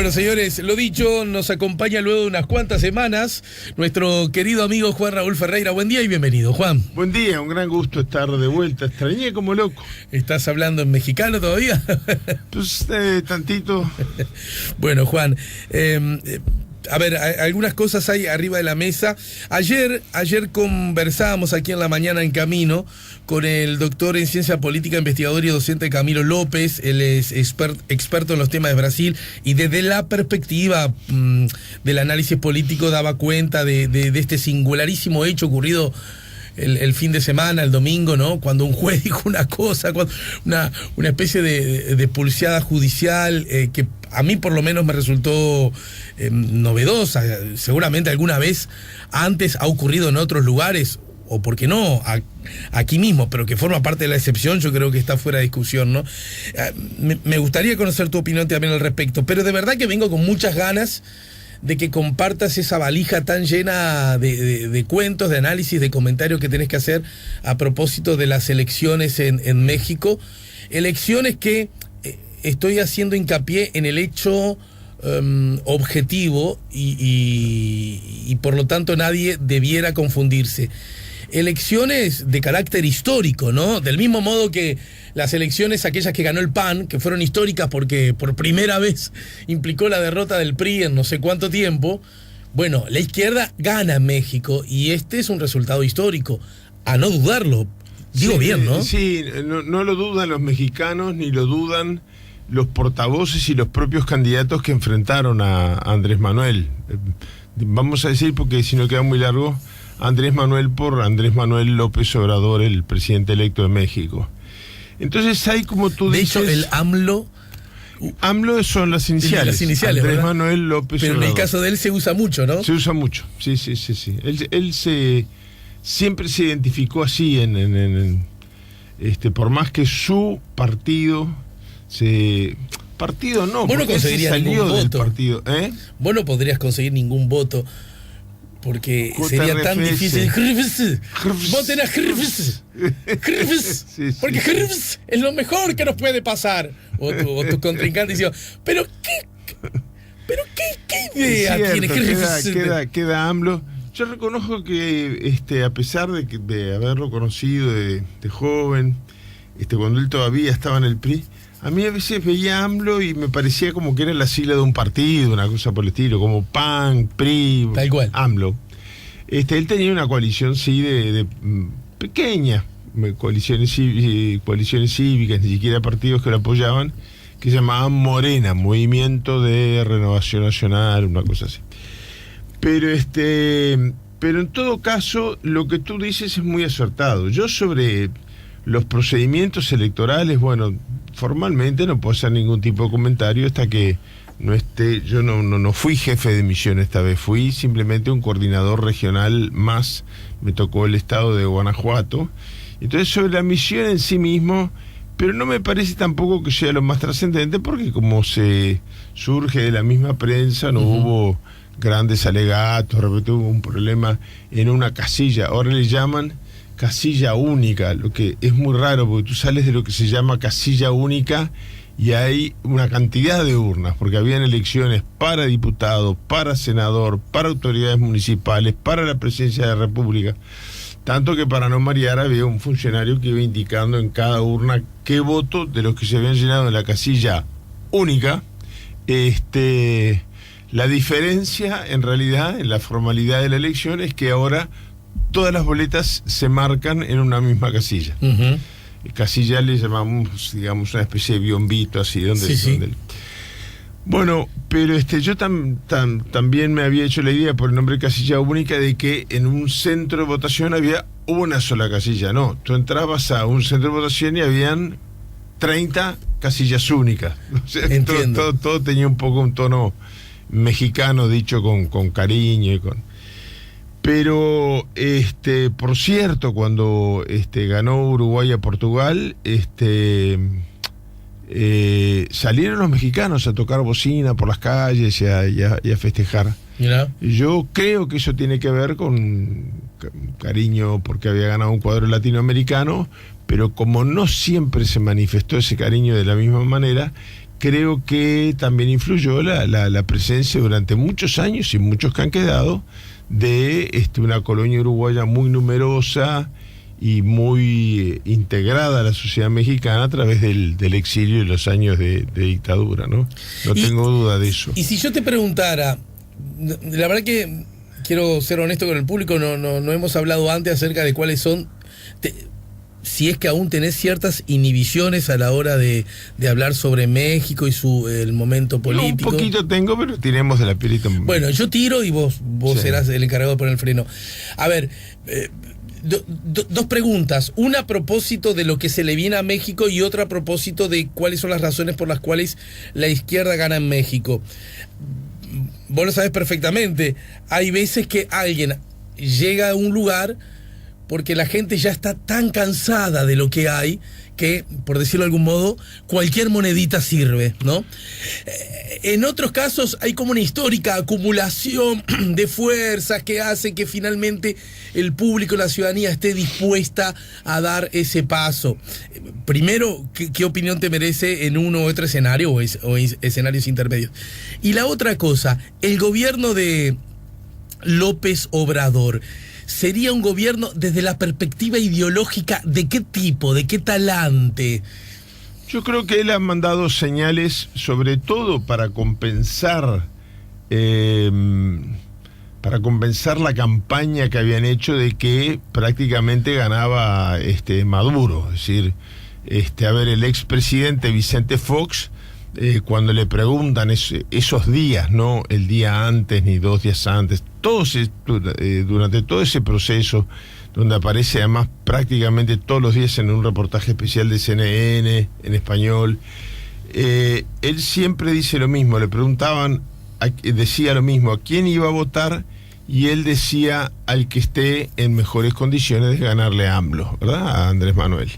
Bueno, señores, lo dicho, nos acompaña luego de unas cuantas semanas nuestro querido amigo Juan Raúl Ferreira. Buen día y bienvenido, Juan. Buen día, un gran gusto estar de vuelta. Extrañé como loco. ¿Estás hablando en mexicano todavía? Pues tantito. Bueno, Juan, a ver, algunas cosas hay arriba de la mesa. Ayer conversábamos aquí en la mañana en Camino con el doctor en ciencia política, investigador y docente Camilo López. Él es experto en los temas de Brasil y desde la perspectiva del análisis político daba cuenta de este singularísimo hecho ocurrido el fin de semana, el domingo, ¿no? Cuando un juez dijo una cosa, una especie de pulseada judicial que a mí por lo menos me resultó novedosa. Seguramente alguna vez antes ha ocurrido en otros lugares, o por qué no, aquí mismo, pero que forma parte de la excepción. Yo creo que está fuera de discusión, ¿no? Me gustaría conocer tu opinión también al respecto, pero de verdad que vengo con muchas ganas de que compartas esa valija tan llena de cuentos, de análisis, de comentarios que tenés que hacer a propósito de las elecciones en México. Elecciones que estoy haciendo hincapié en el hecho objetivo y por lo tanto nadie debiera confundirse. Elecciones de carácter histórico, ¿no? Del mismo modo que las elecciones aquellas que ganó el PAN, que fueron históricas porque por primera vez implicó la derrota del PRI en no sé cuánto tiempo. Bueno, la izquierda gana en México y este es un resultado histórico, a no dudarlo. Digo sí, bien, ¿no? Sí, no lo dudan los mexicanos, ni lo dudan los portavoces y los propios candidatos que enfrentaron a Andrés Manuel. Vamos a decir, porque si no queda muy largo, Andrés Manuel por Andrés Manuel López Obrador, el presidente electo de México. Entonces hay, como tú dices... De hecho, el AMLO son las iniciales. Las iniciales, Andrés ¿verdad? Manuel López Pero Obrador. en el caso de él se usa mucho, ¿no? Se usa mucho, sí. Él siempre se identificó así por más que su partido partido no, vos no conseguirías salió ningún del voto. partido, Vos no podrías conseguir ningún voto porque sería tan difícil. Voten a Hrvs. Sí. Porque Hrvs es lo mejor que nos puede pasar. O tu contrincante diciendo, pero qué idea tiene Hrvs. Queda AMLO. Yo reconozco que a pesar de haberlo conocido de joven, cuando él todavía estaba en el PRI, a mí a veces veía AMLO y me parecía como que era la sigla de un partido, una cosa por el estilo, como PAN, PRI, tal cual. AMLO. Él tenía una coalición, sí, de pequeña, coaliciones cívicas, ni siquiera partidos que lo apoyaban, que se llamaban Morena, Movimiento de Renovación Nacional, una cosa así. Pero en todo caso, lo que tú dices es muy acertado. Yo sobre los procedimientos electorales, bueno, formalmente no puedo hacer ningún tipo de comentario hasta que no esté. Yo no fui jefe de misión esta vez, fui simplemente un coordinador regional más. Me tocó el estado de Guanajuato. Entonces, sobre la misión en sí mismo, pero no me parece tampoco que sea lo más trascendente, porque como se surge de la misma prensa, no hubo grandes alegatos. De repente hubo un problema en una casilla, ahora le llaman casilla única, lo que es muy raro porque tú sales de lo que se llama casilla única y hay una cantidad de urnas, porque habían elecciones para diputado, para senador, para autoridades municipales, para la presidencia de la República, tanto que para no marear había un funcionario que iba indicando en cada urna qué voto de los que se habían llenado en la casilla única. La diferencia en realidad en la formalidad de la elección es que ahora todas las boletas se marcan en una misma casilla. Casilla le llamamos, digamos, una especie de biombito así, donde. Bueno, pero yo también me había hecho la idea por el nombre de casilla única de que en un centro de votación había una sola casilla. No, tú entrabas a un centro de votación y habían 30 casillas únicas. O sea, todo tenía un poco un tono mexicano, dicho con cariño y con... Pero, por cierto, cuando ganó Uruguay a Portugal, salieron los mexicanos a tocar bocina por las calles y a festejar. Yo creo que eso tiene que ver con cariño porque había ganado un cuadro latinoamericano, pero como no siempre se manifestó ese cariño de la misma manera, creo que también influyó la presencia durante muchos años, y muchos que han quedado, de una colonia uruguaya muy numerosa y muy integrada a la sociedad mexicana a través del exilio y los años de dictadura, ¿no? No tengo duda de eso. Y si yo te preguntara, la verdad que quiero ser honesto con el público, no hemos hablado antes acerca de cuáles son, si es que aún tenés ciertas inhibiciones a la hora de hablar sobre México y el momento político. Un poquito tengo, pero tiremos de la pielita. Bueno, yo tiro y vos sí, serás el encargado de poner el freno. A ver, dos preguntas. Una a propósito de lo que se le viene a México y otra a propósito de cuáles son las razones por las cuales la izquierda gana en México. Vos lo sabés perfectamente. Hay veces que alguien llega a un lugar porque la gente ya está tan cansada de lo que hay que, por decirlo de algún modo, cualquier monedita sirve, ¿no? En otros casos hay como una histórica acumulación de fuerzas que hace que finalmente el público, la ciudadanía esté dispuesta a dar ese paso. Primero, ¿qué opinión te merece en uno u otro escenario o escenarios intermedios? Y la otra cosa, el gobierno de López Obrador, ¿sería un gobierno desde la perspectiva ideológica de qué tipo, de qué talante? Yo creo que él ha mandado señales, sobre todo para compensar la campaña que habían hecho de que prácticamente ganaba Maduro. Es decir, el expresidente Vicente Fox, cuando le preguntan esos días, no el día antes ni 2 días antes, durante todo ese proceso, donde aparece además prácticamente todos los días en un reportaje especial de CNN en español, él siempre dice lo mismo. Le preguntaban, decía lo mismo, a quién iba a votar, y él decía al que esté en mejores condiciones de ganarle a AMLO, ¿verdad? A Andrés Manuel.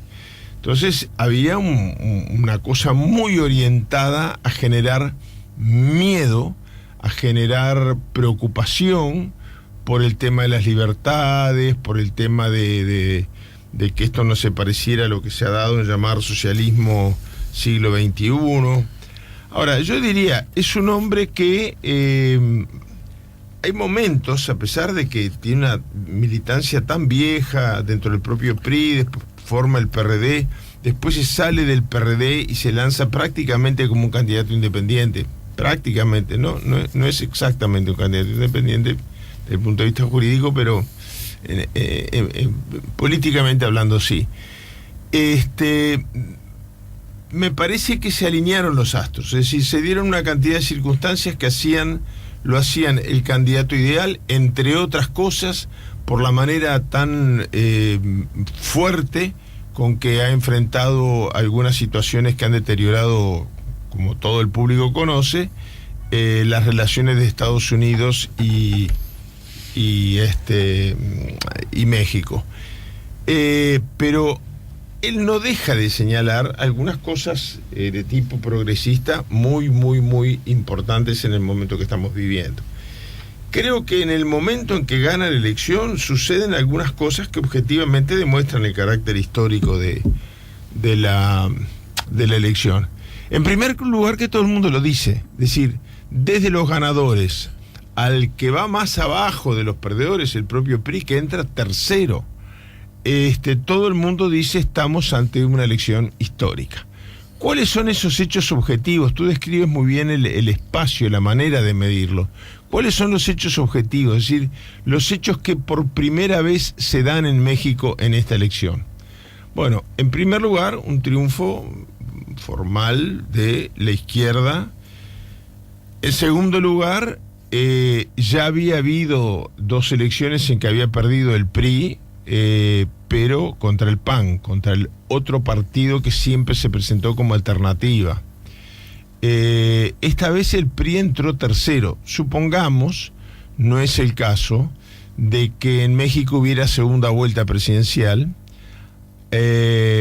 Entonces había una cosa muy orientada a generar miedo, a generar preocupación por el tema de las libertades, por el tema de que esto no se pareciera a lo que se ha dado en llamar socialismo siglo XXI. Ahora, yo diría, es un hombre que hay momentos, a pesar de que tiene una militancia tan vieja dentro del propio PRI, después forma el PRD, después se sale del PRD y se lanza prácticamente como un candidato independiente. Prácticamente, no es exactamente un candidato independiente desde el punto de vista jurídico, pero políticamente hablando sí. Me parece que se alinearon los astros, es decir, se dieron una cantidad de circunstancias que lo hacían el candidato ideal, entre otras cosas, por la manera tan fuerte con que ha enfrentado algunas situaciones que han deteriorado, como todo el público conoce, las relaciones de Estados Unidos y México. Pero él no deja de señalar algunas cosas de tipo progresista muy, muy, muy importantes en el momento que estamos viviendo. Creo que en el momento en que gana la elección suceden algunas cosas que objetivamente demuestran el carácter histórico de la elección. En primer lugar, que todo el mundo lo dice, es decir, desde los ganadores al que va más abajo de los perdedores, el propio PRI, que entra tercero, todo el mundo dice estamos ante una elección histórica. ¿Cuáles son esos hechos objetivos? Tú describes muy bien el espacio, la manera de medirlo. ¿Cuáles son los hechos objetivos? Es decir, los hechos que por primera vez se dan en México en esta elección. Bueno, en primer lugar, un triunfo formal de la izquierda. En segundo lugar, ya había habido 2 elecciones en que había perdido el PRI, pero contra el PAN, contra el otro partido que siempre se presentó como alternativa. Esta vez el PRI entró tercero. Supongamos, no es el caso, de que en México hubiera segunda vuelta presidencial.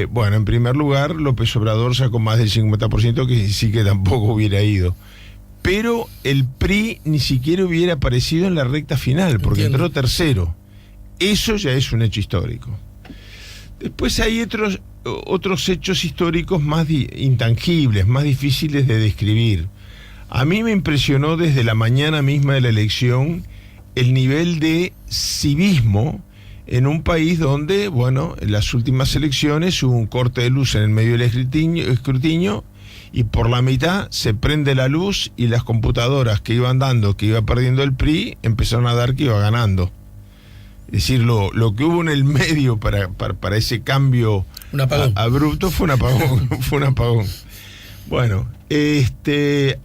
Bueno, en primer lugar, López Obrador sacó más del 50%, que sí que tampoco hubiera ido. Pero el PRI ni siquiera hubiera aparecido en la recta final, porque entró tercero. Eso ya es un hecho histórico. Después hay otros hechos históricos más intangibles, más difíciles de describir. A mí me impresionó desde la mañana misma de la elección el nivel de civismo en un país donde, bueno, en las últimas elecciones hubo un corte de luz en el medio del escrutinio y por la mitad se prende la luz y las computadoras que iban dando que iba perdiendo el PRI empezaron a dar que iba ganando. Es decir, lo que hubo en el medio para ese cambio abrupto fue un apagón. Fue un apagón. Bueno,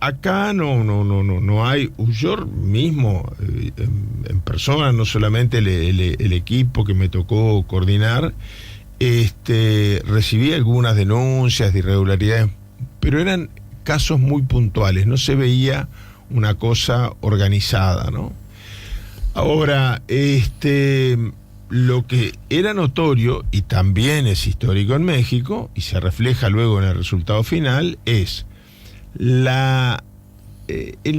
acá no hay. Yo mismo, en persona, no solamente el equipo que me tocó coordinar, recibí algunas denuncias de irregularidades, pero eran casos muy puntuales, no se veía una cosa organizada, ¿no? Ahora, lo que era notorio, y también es histórico en México, y se refleja luego en el resultado final, es el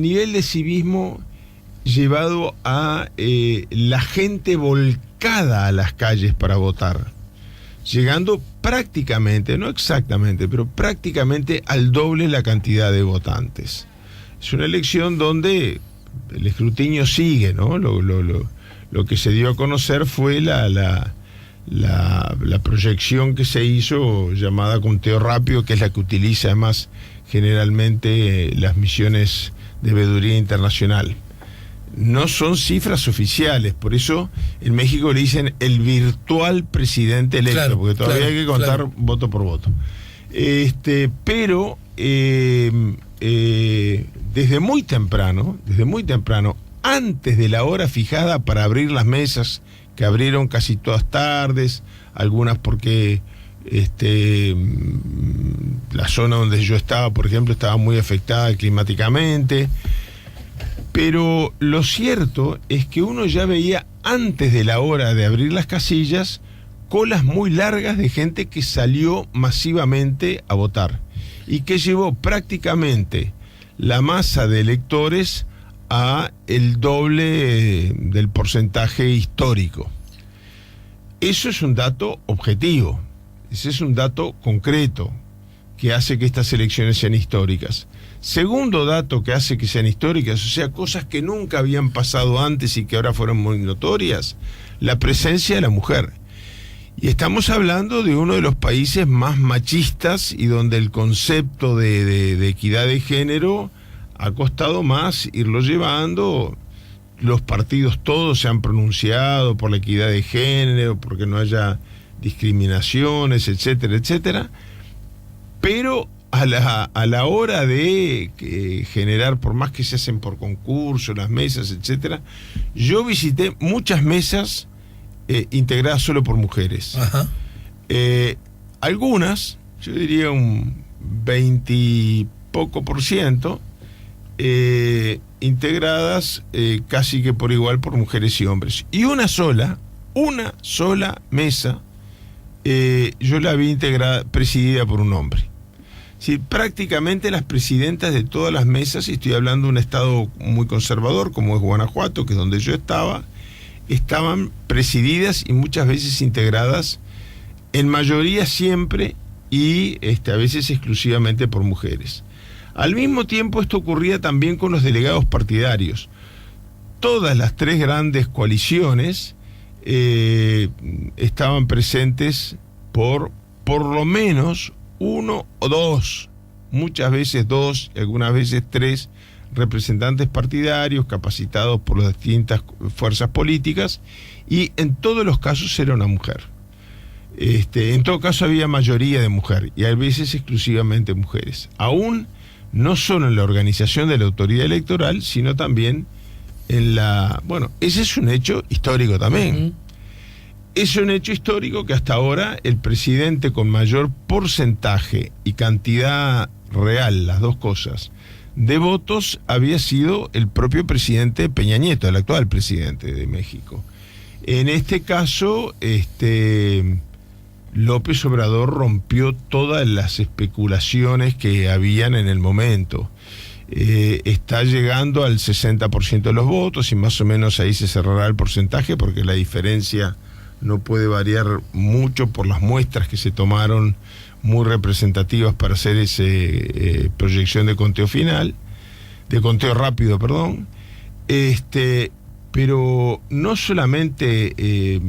nivel de civismo llevado a la gente volcada a las calles para votar, llegando prácticamente, no exactamente, pero prácticamente al doble la cantidad de votantes. Es una elección donde el escrutinio sigue, ¿no? Lo que se dio a conocer fue la proyección que se hizo, llamada conteo rápido, que es la que utiliza además generalmente las misiones de veeduría internacional. No son cifras oficiales, por eso en México le dicen el virtual presidente electo, claro, porque todavía hay que contar voto por voto. Pero desde muy temprano, antes de la hora fijada para abrir las mesas, que abrieron casi todas tardes, algunas porque la zona donde yo estaba, por ejemplo, estaba muy afectada climáticamente. Pero lo cierto es que uno ya veía antes de la hora de abrir las casillas colas muy largas de gente que salió masivamente a votar y que llevó prácticamente la masa de electores a el doble del porcentaje histórico. Eso es un dato objetivo, ese es un dato concreto que hace que estas elecciones sean históricas. Segundo dato que hace que sean históricas, o sea, cosas que nunca habían pasado antes y que ahora fueron muy notorias, la presencia de la mujer. Y estamos hablando de uno de los países más machistas y donde el concepto de equidad de género ha costado más irlo llevando. Los partidos todos se han pronunciado por la equidad de género, porque no haya discriminaciones, etcétera, etcétera. Pero a la hora de generar, por más que se hacen por concurso, las mesas, etcétera, yo visité muchas mesas integradas solo por mujeres. Ajá. Algunas, yo diría un 20 y poco % integradas casi que por igual por mujeres y hombres. Y una sola mesa yo la vi presidida por un hombre. Sí, prácticamente las presidentas de todas las mesas, y estoy hablando de un estado muy conservador como es Guanajuato, que es donde yo estaba, estaban presididas y muchas veces integradas, en mayoría siempre, y a veces exclusivamente por mujeres. Al mismo tiempo esto ocurría también con los delegados partidarios. Todas las tres grandes coaliciones estaban presentes por lo menos uno o dos, muchas veces dos, algunas veces tres representantes partidarios capacitados por las distintas fuerzas políticas, y en todos los casos era una mujer. En todo caso había mayoría de mujer y a veces exclusivamente mujeres, aún no solo en la organización de la autoridad electoral, sino también en la... Bueno, ese es un hecho histórico también. Uh-huh. Es un hecho histórico que hasta ahora el presidente con mayor porcentaje y cantidad real, las dos cosas, de votos había sido el propio presidente Peña Nieto, el actual presidente de México. En este caso, López Obrador rompió todas las especulaciones que habían en el momento. Está llegando al 60% de los votos y más o menos ahí se cerrará el porcentaje, porque la diferencia no puede variar mucho por las muestras que se tomaron muy representativas para hacer esa proyección de conteo final, de conteo rápido, perdón. Pero no solamente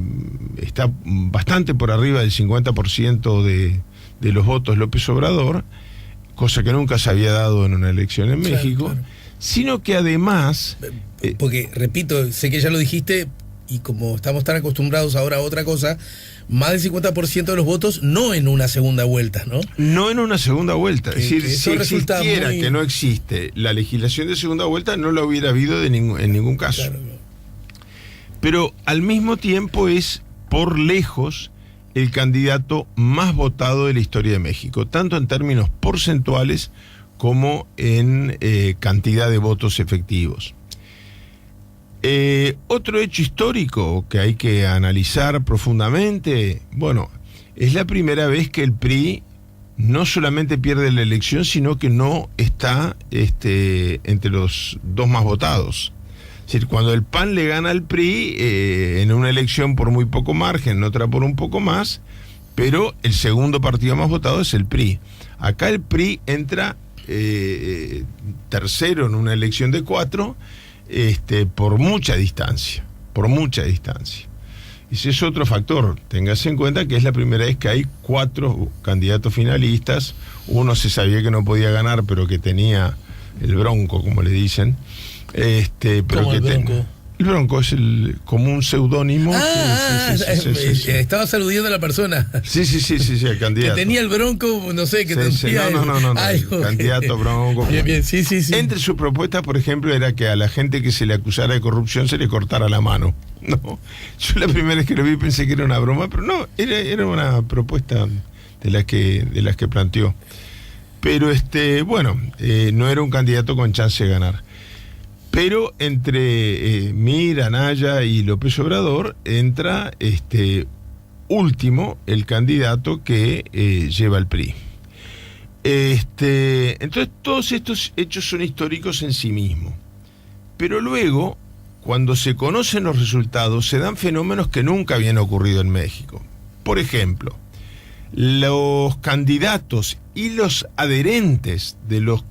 está bastante por arriba del 50% de los votos López Obrador, cosa que nunca se había dado en una elección en México, claro. Sino que además... Porque, repito, sé que ya lo dijiste, y como estamos tan acostumbrados ahora a otra cosa, más del 50% de los votos no en una segunda vuelta, ¿no? No en una segunda vuelta. Es decir, si existiera muy... que no existe la legislación de segunda vuelta, no la hubiera habido en ningún caso. Claro. Pero al mismo tiempo es, por lejos, el candidato más votado de la historia de México, tanto en términos porcentuales como en cantidad de votos efectivos. Otro hecho histórico que hay que analizar profundamente, bueno, es la primera vez que el PRI no solamente pierde la elección, sino que no está entre los dos más votados. Es decir, cuando el PAN le gana al PRI en una elección por muy poco margen, en otra por un poco más, pero el segundo partido más votado es el PRI. Acá el PRI entra tercero en una elección de 4, por mucha distancia. Ese es otro factor. Téngase en cuenta que es la primera vez que hay 4 candidatos finalistas. Uno se sabía que no podía ganar, pero que tenía el bronco, como le dicen. ¿Cómo el bronco? El bronco es como un seudónimo. Sí. Estaba saludiendo a la persona. Sí, el candidato. Que tenía el bronco, no sé, que tenía... No. El candidato bronco. Bien, sí. Entre sus propuestas, por ejemplo, era que a la gente que se le acusara de corrupción se le cortara la mano. No, yo la primera vez que lo vi pensé que era una broma, pero no, era una propuesta de las que planteó. Pero no era un candidato con chance de ganar. Pero entre Mir, Anaya y López Obrador entra último el candidato que lleva el PRI. Entonces todos estos hechos son históricos en sí mismos. Pero luego, cuando se conocen los resultados, se dan fenómenos que nunca habían ocurrido en México. Por ejemplo, los candidatos y los adherentes de los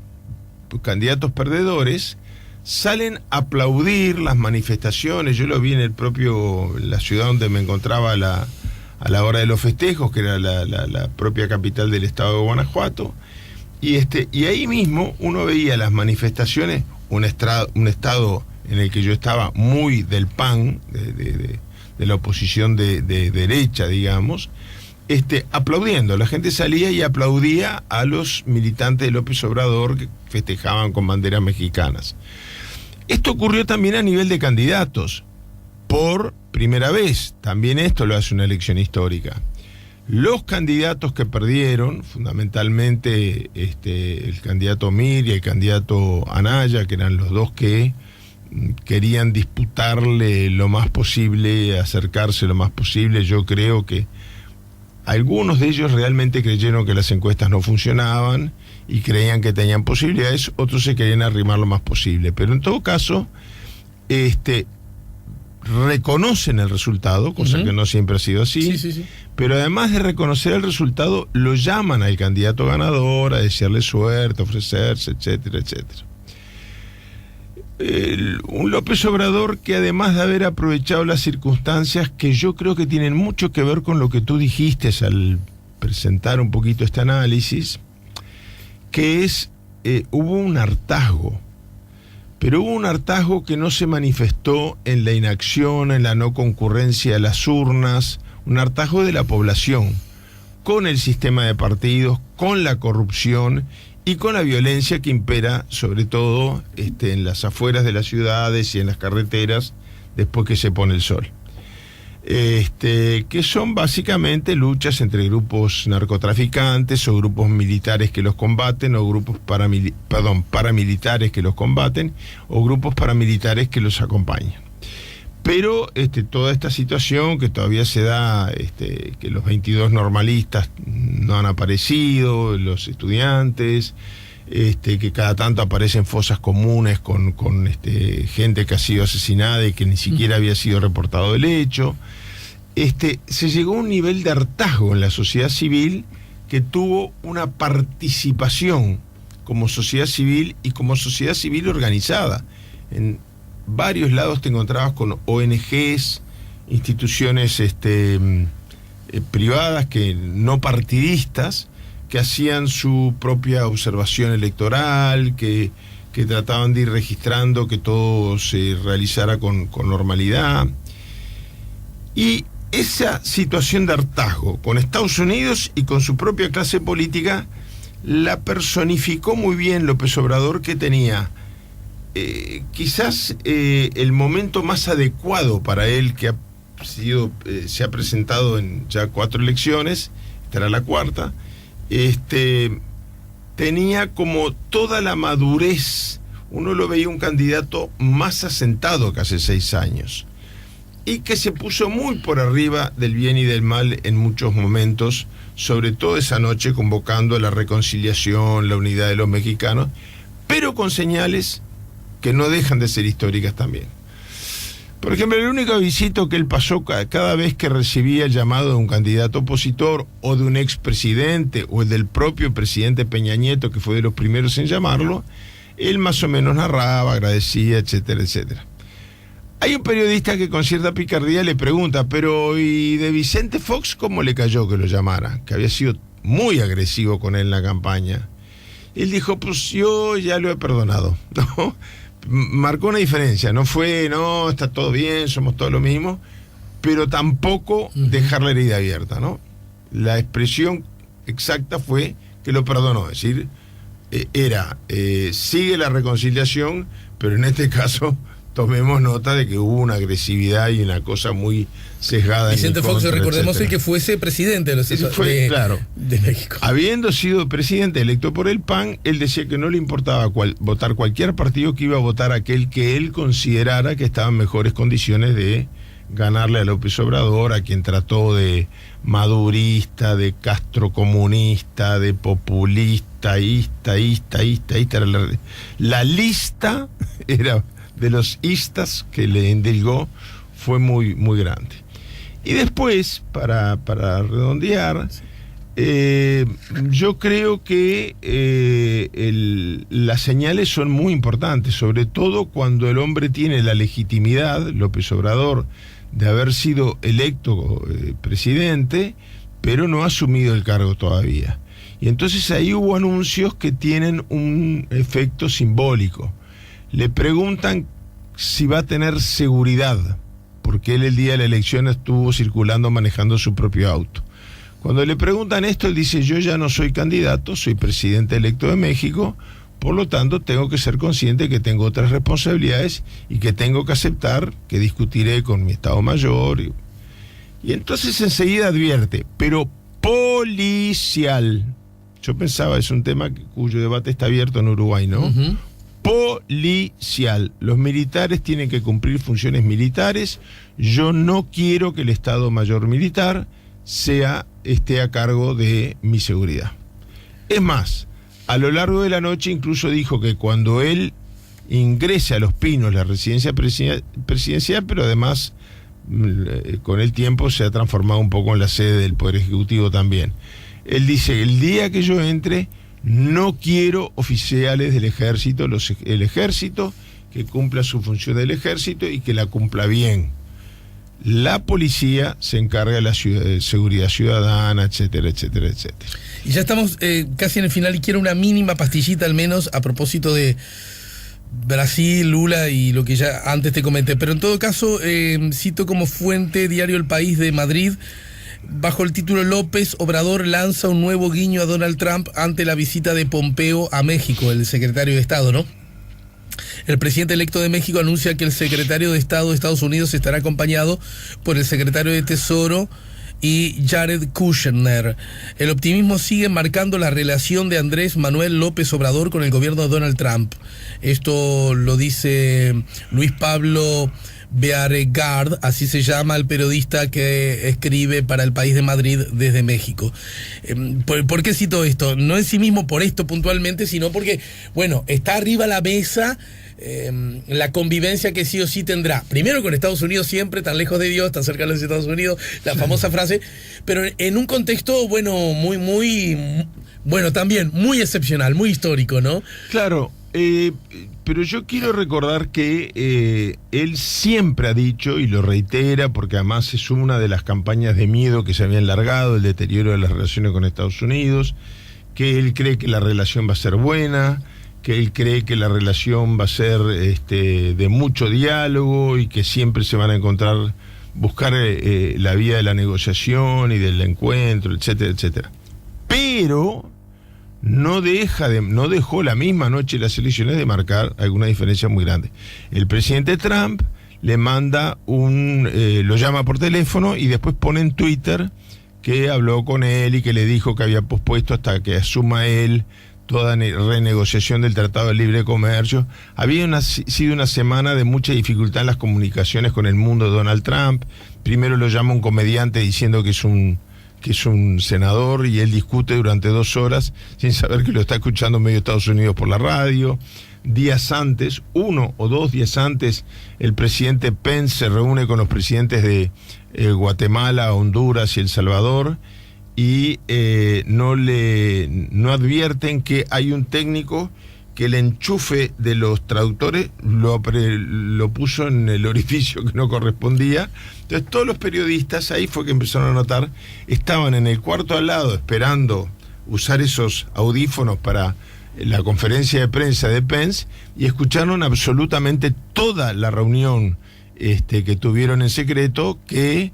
candidatos perdedores salen a aplaudir las manifestaciones. Yo lo vi en la ciudad donde me encontraba a la hora de los festejos, que era la propia capital del estado de Guanajuato, y ahí mismo uno veía las manifestaciones, un estado en el que yo estaba muy del PAN, de la oposición de derecha, digamos, aplaudiendo. La gente salía y aplaudía a los militantes de López Obrador que festejaban con banderas mexicanas. Esto ocurrió también a nivel de candidatos, por primera vez. También esto lo hace una elección histórica. Los candidatos que perdieron, fundamentalmente el candidato Mir y el candidato Anaya, que eran los dos que querían disputarle lo más posible, acercarse lo más posible. Yo creo que algunos de ellos realmente creyeron que las encuestas no funcionaban y creían que tenían posibilidades, otros se querían arrimar lo más posible. Pero en todo caso, reconocen el resultado, cosa que no siempre ha sido así, sí. Pero además de reconocer el resultado, lo llaman al candidato ganador, a desearle suerte, ofrecerse, etcétera. Un López Obrador que, además de haber aprovechado las circunstancias que yo creo que tienen mucho que ver con lo que tú dijiste al presentar un poquito este análisis, que es, hubo un hartazgo, pero hubo un hartazgo que no se manifestó en la inacción, en la no concurrencia a las urnas, un hartazgo de la población, con el sistema de partidos, con la corrupción y con la violencia que impera, sobre todo en las afueras de las ciudades y en las carreteras, después que se pone el sol. Que son básicamente luchas entre grupos narcotraficantes o grupos militares que los combaten, o grupos paramilitares que los combaten, o grupos paramilitares que los acompañan. Pero toda esta situación que todavía se da, que los 22 normalistas no han aparecido, los estudiantes, que cada tanto aparecen fosas comunes con gente que ha sido asesinada y que ni siquiera había sido reportado el hecho. se llegó a un nivel de hartazgo en la sociedad civil que tuvo una participación como sociedad civil y como sociedad civil organizada. En varios lados te encontrabas con ONGs, instituciones privadas, que no partidistas, que hacían su propia observación electoral, que trataban de ir registrando que todo se realizara con normalidad. Y esa situación de hartazgo con Estados Unidos y con su propia clase política la personificó muy bien López Obrador, que tenía quizás el momento más adecuado para él, que se ha presentado en ya 4 elecciones, esta era la 4ª. Tenía como toda la madurez, uno lo veía un candidato más asentado que hace 6 años, y que se puso muy por arriba del bien y del mal en muchos momentos, sobre todo esa noche convocando a la reconciliación, la unidad de los mexicanos, pero con señales que no dejan de ser históricas también. Por ejemplo, el único avisito que él pasó cada vez que recibía el llamado de un candidato opositor o de un expresidente o el del propio presidente Peña Nieto, que fue de los primeros en llamarlo, él más o menos narraba, agradecía, etcétera, etcétera. Hay un periodista que con cierta picardía le pregunta, pero ¿y de Vicente Fox cómo le cayó que lo llamara? Que había sido muy agresivo con él en la campaña. Él dijo, pues yo ya lo he perdonado, ¿no? Marcó una diferencia, no fue, no, está todo bien, somos todos lo mismo, pero tampoco dejar la herida abierta, ¿no? La expresión exacta fue que lo perdonó, es decir, sigue la reconciliación, pero en este caso tomemos nota de que hubo una agresividad y una cosa muy sesgada. Vicente Fox, recordemos, el que fuese presidente de México. Habiendo sido presidente electo por el PAN, él decía que no le importaba votar cualquier partido, que iba a votar aquel que él considerara que estaba en mejores condiciones de ganarle a López Obrador, a quien trató de madurista, de castrocomunista, de populista, la lista era de los istas que le endilgó, fue muy, muy grande. Y después, para redondear, yo creo que las señales son muy importantes, sobre todo cuando el hombre tiene la legitimidad, López Obrador, de haber sido electo presidente, pero no ha asumido el cargo todavía. Y entonces ahí hubo anuncios que tienen un efecto simbólico. Le preguntan si va a tener seguridad, porque él el día de la elección estuvo circulando manejando su propio auto. Cuando le preguntan esto, él dice, yo ya no soy candidato, soy presidente electo de México, por lo tanto tengo que ser consciente que tengo otras responsabilidades y que tengo que aceptar que discutiré con mi Estado Mayor. Y entonces enseguida advierte, pero policial. Yo pensaba, es un tema cuyo debate está abierto en Uruguay, ¿no? Policial. Los militares tienen que cumplir funciones militares. Yo no quiero que el Estado Mayor Militar esté a cargo de mi seguridad. Es más, a lo largo de la noche incluso dijo que cuando él ingrese a Los Pinos, la residencia presidencial, pero además con el tiempo se ha transformado un poco en la sede del Poder Ejecutivo también. Él dice, el día que yo entre, no quiero oficiales del ejército, el ejército que cumpla su función del ejército y que la cumpla bien. La policía se encarga de la seguridad ciudadana, etcétera, etcétera, etcétera. Y ya estamos casi en el final y quiero una mínima pastillita al menos a propósito de Brasil, Lula y lo que ya antes te comenté. Pero en todo caso, cito como fuente Diario El País de Madrid, bajo el título López Obrador lanza un nuevo guiño a Donald Trump ante la visita de Pompeo a México, el secretario de Estado, ¿no? El presidente electo de México anuncia que el secretario de Estado de Estados Unidos estará acompañado por el secretario de Tesoro y Jared Kushner. El optimismo sigue marcando la relación de Andrés Manuel López Obrador con el gobierno de Donald Trump. Esto lo dice Luis Pablo Beauregard, así se llama el periodista que escribe para El País de Madrid desde México. ¿Por qué cito esto? No en sí mismo por esto puntualmente, sino porque, bueno, está arriba la mesa la convivencia que sí o sí tendrá. Primero con Estados Unidos siempre, tan lejos de Dios, tan cerca de los Estados Unidos, la famosa frase, pero en un contexto, bueno, bueno, también muy excepcional, muy histórico, ¿no? Claro, pero yo quiero recordar que él siempre ha dicho, y lo reitera, porque además es una de las campañas de miedo que se habían largado, el deterioro de las relaciones con Estados Unidos, que él cree que la relación va a ser buena, que él cree que la relación va a ser de mucho diálogo y que siempre se van a encontrar, buscar la vía de la negociación y del encuentro, etcétera, etcétera. Pero no dejó la misma noche las elecciones de marcar alguna diferencia muy grande. El presidente Trump le manda lo llama por teléfono y después pone en Twitter que habló con él y que le dijo que había pospuesto hasta que asuma él toda renegociación del Tratado de Libre Comercio. Había sido una semana de mucha dificultad en las comunicaciones con el mundo de Donald Trump. Primero lo llama un comediante diciendo que es un senador, y él discute durante 2 horas sin saber que lo está escuchando medio Estados Unidos por la radio. Días antes, 1 o 2 días antes, el presidente Pence se reúne con los presidentes de Guatemala, Honduras y El Salvador, y no advierten que hay un técnico que el enchufe de los traductores lo puso en el orificio que no correspondía. Entonces todos los periodistas, ahí fue que empezaron a notar, estaban en el cuarto al lado esperando usar esos audífonos para la conferencia de prensa de Pence, y escucharon absolutamente toda la reunión que tuvieron en secreto, que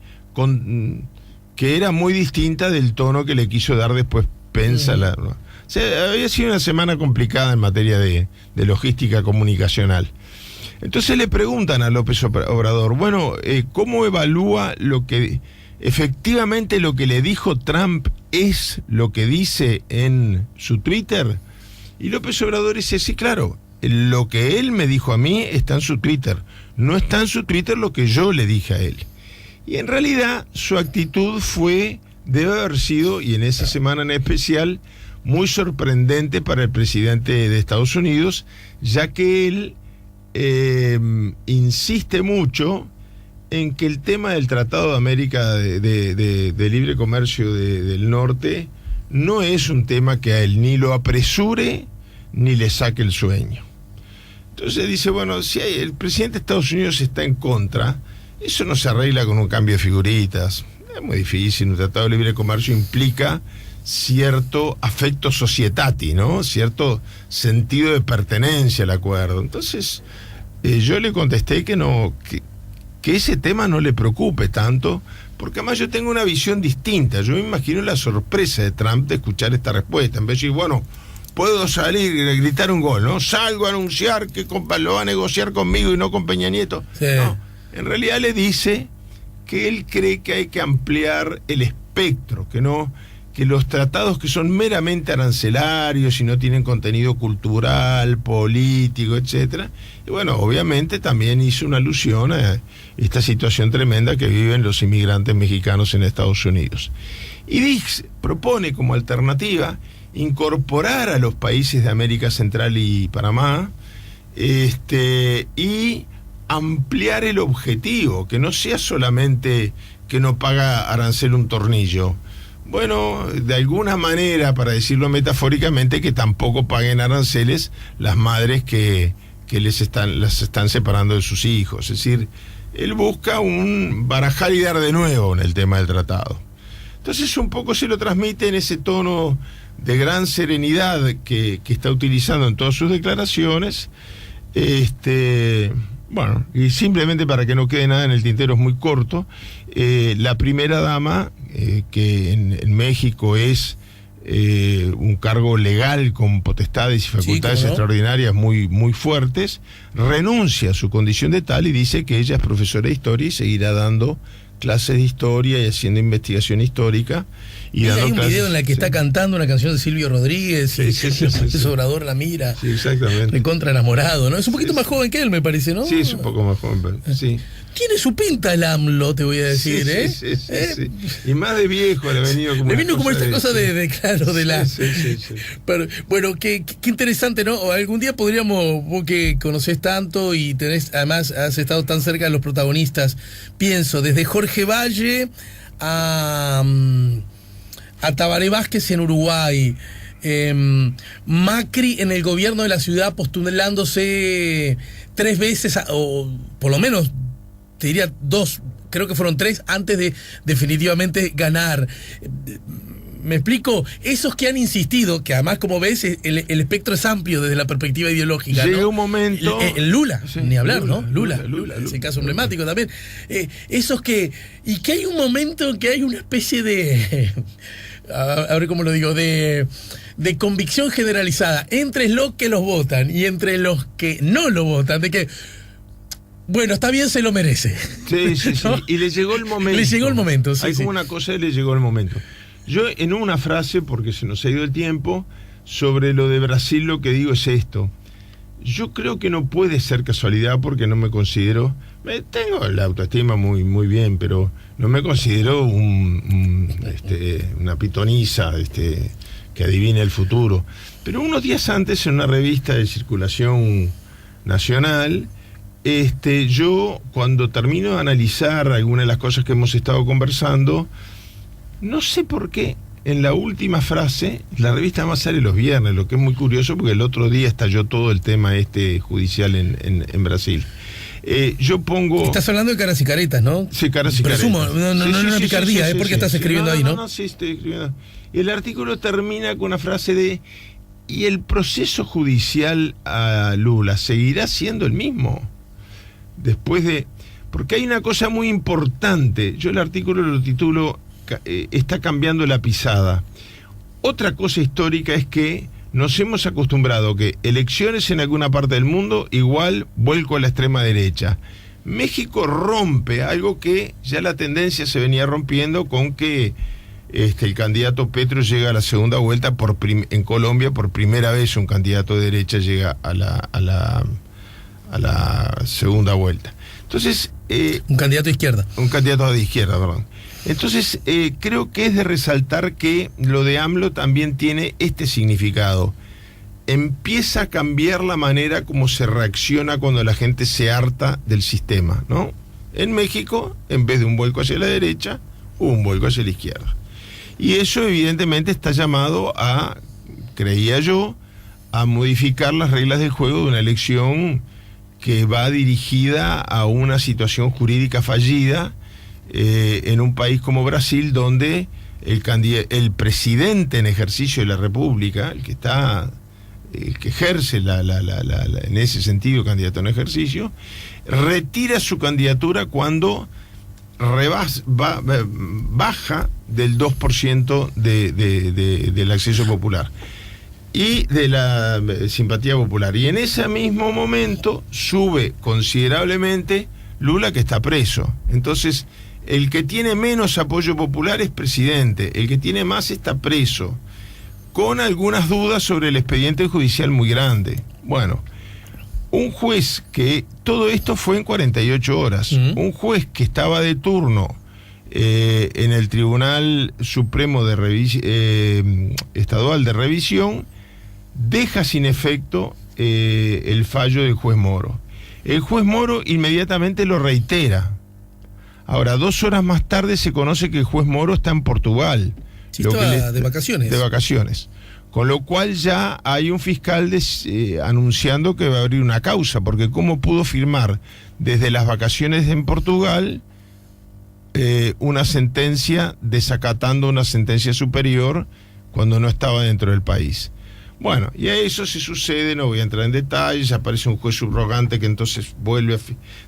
era muy distinta del tono que le quiso dar después Pence a la... O sea, había sido una semana complicada en materia de logística comunicacional. Entonces le preguntan a López Obrador, bueno, ¿cómo evalúa efectivamente lo que le dijo Trump es lo que dice en su Twitter? Y López Obrador dice, sí, claro, lo que él me dijo a mí está en su Twitter, no está en su Twitter lo que yo le dije a él. Y en realidad su actitud debe haber sido, y en esa semana en especial, muy sorprendente para el presidente de Estados Unidos, ya que él insiste mucho en que el tema del Tratado de América de Libre Comercio del Norte no es un tema que a él ni lo apresure ni le saque el sueño. Entonces dice, bueno, si el presidente de Estados Unidos está en contra, eso no se arregla con un cambio de figuritas. Es muy difícil. Un tratado de libre comercio implica cierto affecto societati, ¿no? Cierto sentido de pertenencia al acuerdo. Entonces, yo le contesté que ese tema no le preocupe tanto, porque además yo tengo una visión distinta. Yo me imagino la sorpresa de Trump de escuchar esta respuesta. En vez de decir, bueno, puedo salir y gritar un gol, ¿no? Salgo a anunciar que lo va a negociar conmigo y no con Peña Nieto. Sí. No, en realidad le dice que él cree que hay que ampliar el espectro, que los tratados que son meramente arancelarios y no tienen contenido cultural, político, etcétera. Y bueno, obviamente también hizo una alusión a esta situación tremenda que viven los inmigrantes mexicanos en Estados Unidos. Y propone como alternativa incorporar a los países de América Central y Panamá, y ampliar el objetivo, que no sea solamente que no paga arancel un tornillo. Bueno, de alguna manera, para decirlo metafóricamente, que tampoco paguen aranceles las madres que las están separando de sus hijos. Es decir, él busca barajar y dar de nuevo en el tema del tratado. Entonces un poco se lo transmite en ese tono de gran serenidad que está utilizando en todas sus declaraciones. Bueno, y simplemente para que no quede nada en el tintero, es muy corto, la primera dama, que en México es un cargo legal con potestades y facultades extraordinarias muy, muy fuertes, renuncia a su condición de tal y dice que ella es profesora de historia y seguirá dando clases de historia y haciendo investigación histórica, y hay un clases. video en el que está cantando una canción de Silvio Rodríguez, y Obrador la mira, exactamente. recontra enamorado, ¿no? Es un poquito más joven que él, me parece, ¿no? Sí, es un poco más joven, pero sí. Tiene su pinta el AMLO, te voy a decir, Sí. Y más de viejo le ha venido como. Le vino como esta cosa de la. Sí. Pero, bueno, qué interesante, ¿no? Algún día podríamos, vos que conocés tanto y además has estado tan cerca de los protagonistas, pienso, desde Jorge Valle a Tabaré Vázquez en Uruguay, Macri en el gobierno de la ciudad postulándose 3 veces, o por lo menos te diría 2, creo que fueron 3 antes de definitivamente ganar. Me explico, esos que han insistido, que además, como ves, el espectro es amplio desde la perspectiva ideológica, llega ¿no? un momento. El Lula, Sí, ni hablar, Lula, ¿no? Lula, ese caso emblemático también. Esos que. Y que hay un momento en que hay una especie de. A ver cómo lo digo, de convicción generalizada entre los que los votan y entre los que no lo votan, de que. Bueno, está bien, se lo merece. Sí. ¿No? Y le llegó el momento. Le llegó el momento, sí. Hay como una cosa y le llegó el momento. Yo, en una frase, porque se nos ha ido el tiempo, sobre lo de Brasil, lo que digo es esto. Yo creo que no puede ser casualidad, porque no me considero. Tengo la autoestima muy bien, pero no me considero una pitoniza que adivine el futuro. Pero unos días antes, en una revista de circulación nacional, yo, cuando termino de analizar algunas de las cosas que hemos estado conversando, no sé por qué, en la última frase, la revista además sale los viernes, lo que es muy curioso porque el otro día estalló todo el tema judicial en Brasil. Yo pongo... Estás hablando de caras y caretas, ¿no? Sí, caras y caretas. Presumo, no es una picardía, ¿por qué estás escribiendo ahí, no? No, sí, estoy escribiendo. El artículo termina con una frase de: ¿y el proceso judicial a Lula seguirá siendo el mismo? Después de... Porque hay una cosa muy importante. Yo el artículo lo titulo está cambiando la pisada. Otra cosa histórica es que nos hemos acostumbrado que elecciones en alguna parte del mundo igual vuelco a la extrema derecha. México rompe algo que ya la tendencia se venía rompiendo con que el candidato Petro llega a la segunda vuelta. En Colombia por primera vez un candidato de derecha llega a la segunda vuelta. Entonces... un candidato de izquierda. Un candidato de izquierda, perdón. Entonces, creo que es de resaltar que lo de AMLO también tiene este significado. Empieza a cambiar la manera como se reacciona cuando la gente se harta del sistema, ¿no? En México, en vez de un vuelco hacia la derecha, hubo un vuelco hacia la izquierda. Y eso evidentemente está llamado a, creía yo, a modificar las reglas del juego de una elección que va dirigida a una situación jurídica fallida, en un país como Brasil, donde el presidente en ejercicio de la República, el que ejerce en ese sentido candidato en ejercicio, retira su candidatura cuando baja del 2% del acceso popular y de la simpatía popular. Y en ese mismo momento sube considerablemente Lula, que está preso. Entonces, el que tiene menos apoyo popular es presidente, el que tiene más está preso, con algunas dudas sobre el expediente judicial muy grande. Bueno, un juez que... Todo esto fue en 48 horas. Un juez que estaba de turno en el Tribunal Supremo Estadual de Revisión, deja sin efecto el fallo del juez Moro. El juez Moro inmediatamente lo reitera. Ahora, 2 horas más tarde se conoce que el juez Moro está en Portugal. Sí, estaba de vacaciones. De vacaciones. Con lo cual ya hay un fiscal anunciando que va a abrir una causa, porque ¿cómo pudo firmar desde las vacaciones en Portugal una sentencia desacatando una sentencia superior cuando no estaba dentro del país? Bueno, y a eso se sucede, no voy a entrar en detalles, aparece un juez subrogante que entonces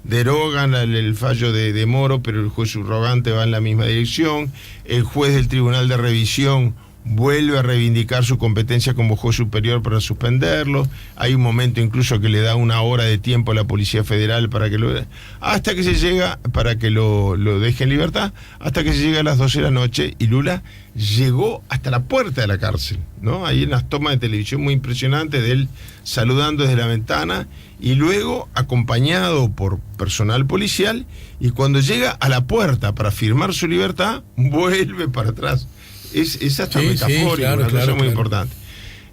derogan el fallo de Moro, pero el juez subrogante va en la misma dirección, el juez del Tribunal de Revisión vuelve a reivindicar su competencia como juez superior para suspenderlo. Hay un momento incluso que le da 1 hora de tiempo a la Policía Federal para que hasta que se llega, para que lo deje en libertad, hasta que se llega a las 12 de la noche, y Lula llegó hasta la puerta de la cárcel, ¿no? Hay unas tomas de televisión muy impresionantes de él saludando desde la ventana, y luego acompañado por personal policial, y cuando llega a la puerta para firmar su libertad, vuelve para atrás. Es hasta metafórico, claro, una cosa muy claro. importante.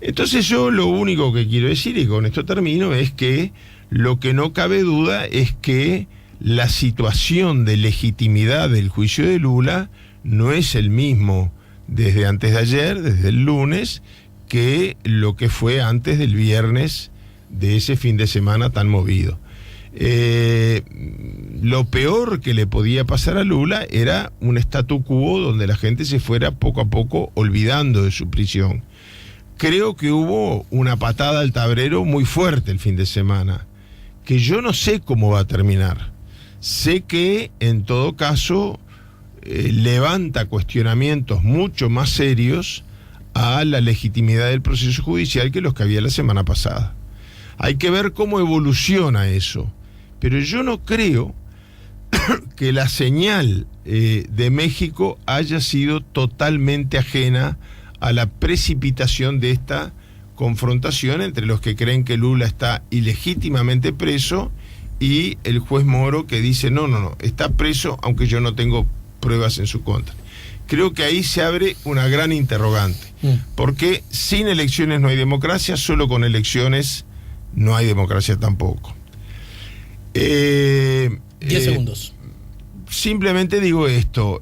Entonces yo lo único que quiero decir, y con esto termino, es que lo que no cabe duda es que la situación de legitimidad del juicio de Lula no es el mismo desde antes de ayer, desde el lunes, que lo que fue antes del viernes de ese fin de semana tan movido. Lo peor que le podía pasar a Lula era un statu quo donde la gente se fuera poco a poco olvidando de su prisión. Creo que hubo una patada al tablero muy fuerte el fin de semana, que yo no sé cómo va a terminar. Sé que en todo caso levanta cuestionamientos mucho más serios a la legitimidad del proceso judicial que los que había la semana pasada. Hay que ver cómo evoluciona eso. Pero yo no creo que la señal de México haya sido totalmente ajena a la precipitación de esta confrontación entre los que creen que Lula está ilegítimamente preso y el juez Moro, que dice no, está preso aunque yo no tengo pruebas en su contra. Creo que ahí se abre una gran interrogante, porque sin elecciones no hay democracia, solo con elecciones no hay democracia tampoco. 10 segundos. Simplemente digo esto,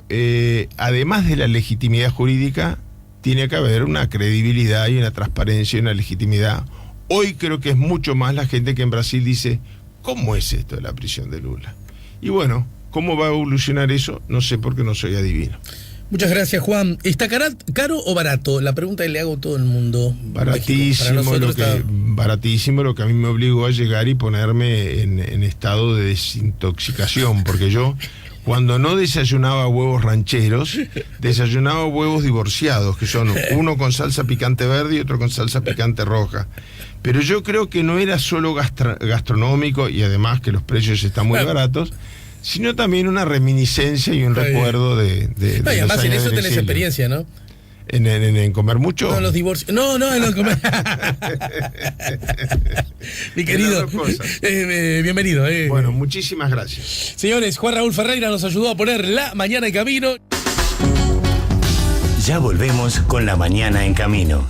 además de la legitimidad jurídica, tiene que haber una credibilidad y una transparencia y una legitimidad. Hoy creo que es mucho más la gente que en Brasil dice, ¿cómo es esto de la prisión de Lula? Y bueno, ¿cómo va a evolucionar eso? No sé, porque no soy adivino. Muchas gracias, Juan. ¿Está caro o barato? La pregunta que le hago a todo el mundo. Baratísimo, lo que a mí me obligó a llegar y ponerme en estado de desintoxicación, porque yo, cuando no desayunaba huevos rancheros, desayunaba huevos divorciados, que son uno con salsa picante verde y otro con salsa picante roja. Pero yo creo que no era solo gastronómico, y además que los precios están muy baratos, sino también una reminiscencia y un recuerdo de y además en eso tenés exilio. Experiencia, ¿no? ¿En comer mucho? No, en los divorcios. No, en los comer. Mi querido, bienvenido. Bueno, muchísimas gracias. Señores, Juan Raúl Ferreira nos ayudó a poner La Mañana en Camino. Ya volvemos con La Mañana en Camino.